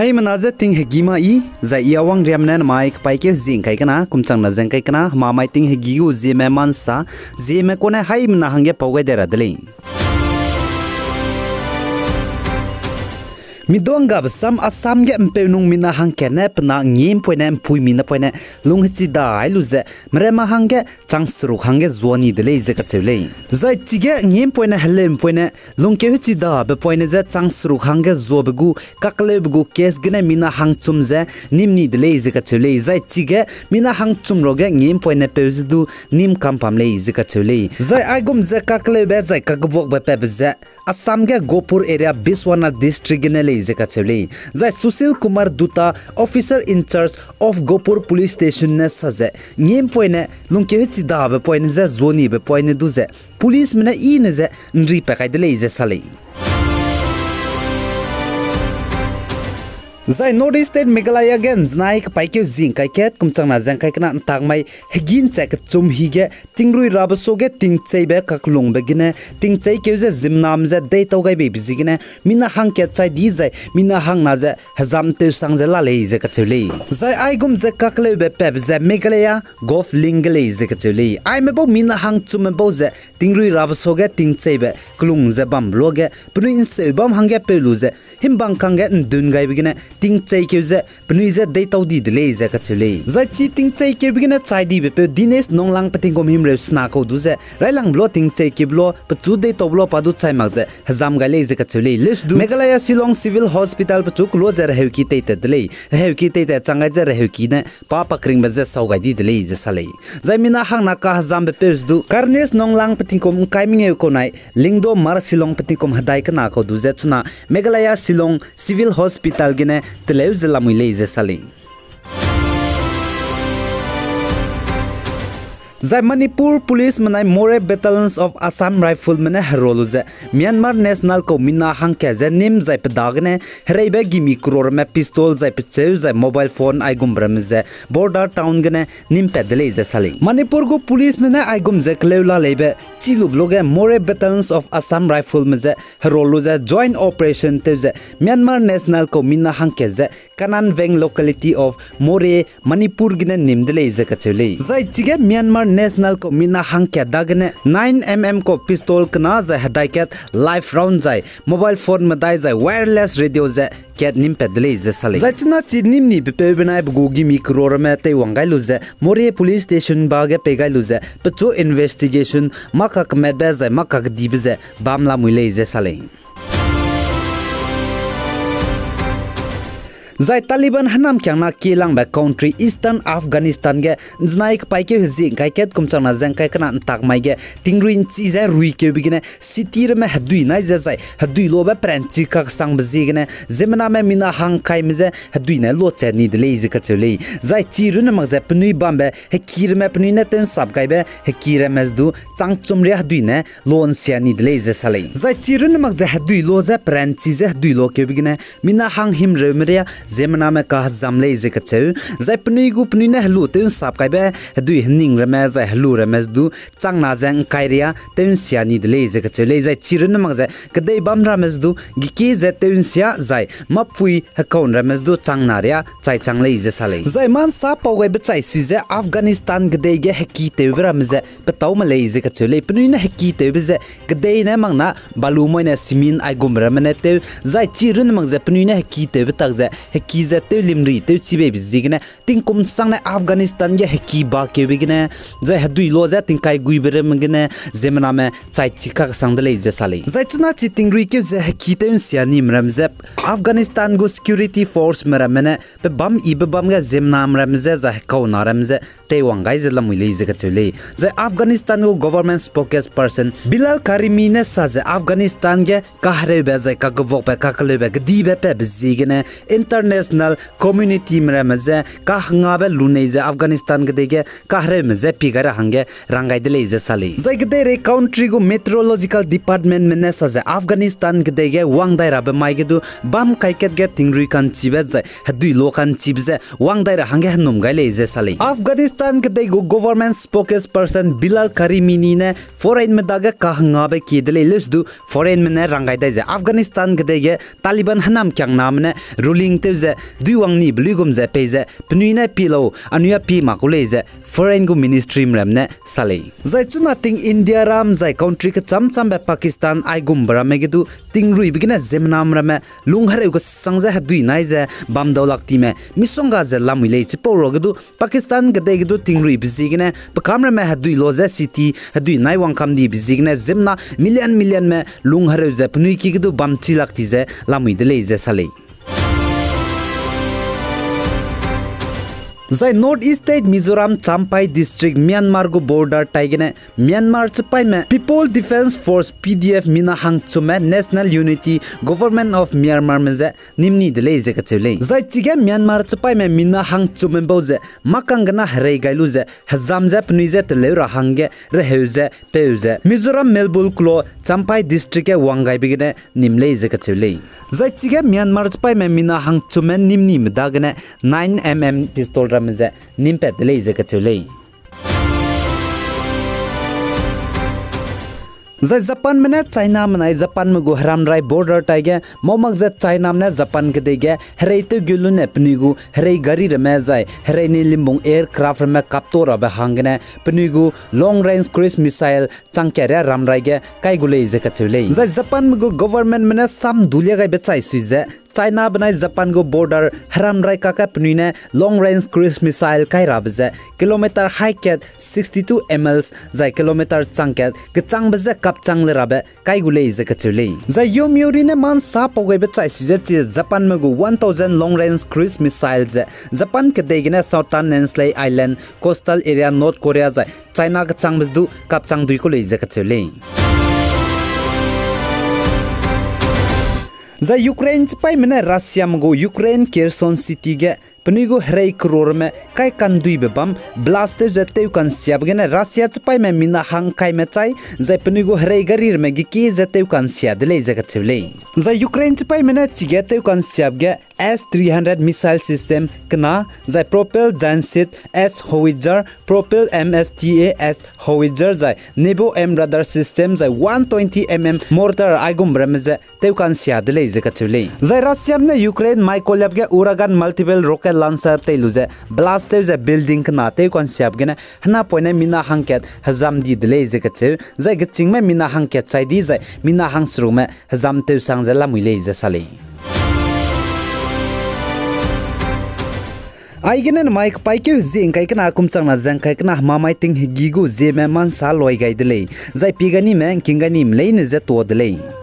Hai manaza ting hegima I za iawang riamnan mai paike zing kai kana kumchang na jang kai kana ma mai ting hegiu Zeme mansa Zeme kone hai mna hange pawgai dera dele Midonga basam asam ge empenung mina hangke ne pna ngim poine empui mina poine lung chi da iluze mrema hange changsru hange zoni dele ze ka chele zai chige ngim poine helem poine lung ke chi da be poine ze changsru hange zobegu kaklebgu kes gene mina hang chum ze nimni dele ze ka chele zai chige mina hang chum roge ngim poine pezdu nim kampam le ze ka chele zai aigum ze kaklebe zai kakbok be pebze Assam ke Gopur area Biswana district ginele zeka chele zai Susil Kumar Duta officer in charge of Gopur police station ne saze ngim poine lungke chi da be poine za zoni be poine duze police mena I ne ze nri pe kai dele ze sale Zai North State Meghalaya gen znaik paike zing kai ket kumchang na jang kai kana tangmai hegin chek chum hige tingrui rabaso ge tingchei be kaklung be gine tingchei keuze zimnam ze dei togai be bizigine mina hang ke chai di zai mina hang na ze hazam te sang ze la le ze ka chele zai aigum ze kakle be pep ze Meghalaya gof lingle ze ka chele ai me bo mina hang chum bo ze tingrui rabaso ge tingchei be klung ze bam loge pnu in se bam hang ge pelu ze himbang khang ge ndun gai bigine ting chai keuze pnuize dei tawdi dele ze ka chele zai chi ting chai ke bigina chai di be pe dines nonglang pating gom him re sna ko du ze railang blo ting chai ke blo pa chu dei to blo pa du chai mak ze hazam ga le ze ka chele les du Meghalaya Shillong civil hospital pa chu klo ze re ki te te dele re ki te te changai ze re ki ne pa pakring be ze sau ga di dele ze sale zai mina hang na ka hazam be pe du karnes nonglang pating kom kaiming e ko nai lingdo mar Shillong pating kom hadai ka na ko du ze chuna Meghalaya Shillong civil hospital gine Teleus la muile sale Zai Manipur police manai more battalions of Assam rifle mane heroluze Myanmar national ko mina hangke ze nim zai pedagne herebe gimi crore me pistol zai pecheu zai mobile phone aigum bramze border town gane nim pedle ze sale Manipur go police mane aigum ze kleula lebe chilu bloge more battalions of Assam rifle meze heroluze joint operation teze Myanmar national ko mina hangke ze Kanan Veng locality of More Manipur gine nimdele ze kachele zai chige Myanmar national ko mina hangke dagne 9mm ko pistol kana za hadaiket live round zai mobile phone madai zai wireless radio za ket nim pedle ze sale zai chuna chi nimni be benai bugi mikro me te wangai lu ze More police station bage pegai lu ze pacho investigation makak mebe zai makak dibze bamla muile ze sale Zai Taliban hanam kyang na kilang ba country eastern Afghanistan ge znaik paike hzi kai ket kumchang na jang kai kana tak mai ge tingruin chi za rui ke bigine city re me hadui nai za zai hadui lo ba pranchi ka sang bzi gene zemna me mina hang kai me za hadui na lo che ni de le ji ka chele zai chi ru na mag za pnui bam be he kir me pnui na ten sab kai be he kir me du chang chum re hadui na lon sia ni de le za sale zai chi ru na mag za hadui lo za pranchi za hadui lo ke bigine mina hang him re me Zemna me ka zamle ze ka cheu zai pnui gu pnui na hlu te sap kai be dui hning re me zai hlu re mes du chang na jang kai ria te sia ni de le ze ka chele zai chirin mag zai ka dei bam ra mes du gi ki ze te sia zai mapui ha kaun re mes du chang na ria chai chang le ze sale zai man sa pau gai be chai su ze Afghanistan gdei ge heki te bra me ze pe tau ma le ze ka chele pnui na heki te be ze gdei na mang na balu moi na simin ai gum ra me ne te zai chirin mag zai pnui na heki te be tak ze heki za te limri te chibe bizigna tingkum sang na Afghanistan ge heki ba ke bigna za hadui lo za tingkai gui bere mangna zemna me chai chika sang de le za sale za chuna chi tingri ke za heki te siani mram za Afghanistan go security force mramene pe bam ibe bam ga zemna mram za kau naram za te wangai za lamui le za ka chule za Afghanistan go government spokesperson Bilal Karimi ne sa za Afghanistan ge kahre be za ka go pe ka kle be di be pe bizigna international community mramaze ka hangabe luneize Afghanistan gdege kahre meze pigara hange rangai dele ze sale zaigde re country go meteorological department mene saze Afghanistan gdege wangdai rabe maigedu bam kaiket ge tingri kan chibe ze hadui lokan chibze wangdai ra hange hanum gaile ze sale Afghanistan gdege government spokesperson Bilal Karimini ne foreign medaga ka hangabe kidele lesdu foreign mene rangai dai ze Afghanistan gdege Taliban hanam kyang namne ruling te ze duiwang ni bligum ze pe ze pnuina pilo anuya pi makule ze foreign go ministry mramne sale zai chuna ting India ram zai country ka cham be Pakistan ai gum bra me gedu ting rui bigina zemnam rame lunghare go sangza hadui nai ze bam dawlak ti me misonga ze lamule chipo rogedu Pakistan gade gedu ting rui bizigine pakamra me hadui loze city hadui nai wangkam di bizigine zemna million me lunghare ze pnui ki gedu bam chilak ti ze lamui de le ze sale zai North East State Mizoram Champai District Myanmar go border taigene Myanmar chapai me People Defense Force PDF mina hang chume National Unity Government of Myanmar me ze nimni de le ze ka chule zai chige Myanmar chapai me mina hang chume boze makangna hare gailu ze hazam ze pni ze tele ra hange re heuze peuze Mizoram Melbul klo Champai District e wangai bigene nimle ze ka chule zai chige Myanmar chapai me mina hang chume nimni mdagne 9mm pistol ramze nimpet le ze ka chule zai Japan mena China mena Japan me go haram rai border taige momak ze China mena Japan ke dege herei te gulu ne pnigu herei gari reme zai herei ni limbung aircraft me kaptora ba hangne pnigu long range cruise missile changkere ram rai ge kai gule ze ka chule zai Japan me go government mena sam dulia ga be chai suize China banai Japan go border haram rai kaka pnuine long range cruise missile kai rabze kilometer high ket 62 ml zai kilometer changket ke chang baze kap chang le rabe kai gule ze ka chule zai yom yorine man sa pogai be chai suje chi Japan me go 1000 long range cruise missiles Japan ke degina southern Nansley Island coastal area North Korea zai China ka chang bazdu kap chang dui ko le ze ka chule za Ukraine pai mena Russia mgo Ukraine Kherson city ge pnigo hrei crore me kai kan dui be bam blast ze teu kan siab gena Russia pai me mina hang kai me chai za pnigo hrei garir me gi ki ze teu kan sia dele ze ka chule za Ukraine pai mena chige teu kan siab ge S-300 missile system kna za propel Jansit S Howitzer propel MSTA-S Howitzer za Nebo M radar system za 120mm mortar aigum bramze teu kan sia dele ze ka chule za Russia ne Ukraine mai kolyab ge uragan multiple rocket lancer teluze blast ze building kna teu kan siab gena hna poine mina hangket hazam di dele ze ka chu za ge chingme mina hangket chai di za mina hangsru me hazam teu sang za lamule ze sale Aigenan Mike Paike Zing Kaikana Kumchana Zankaikana Mamai Ting Gigu Zeme Man Saloi Gaidele Zai Pigani Man Kinganim Lane Zeto delay.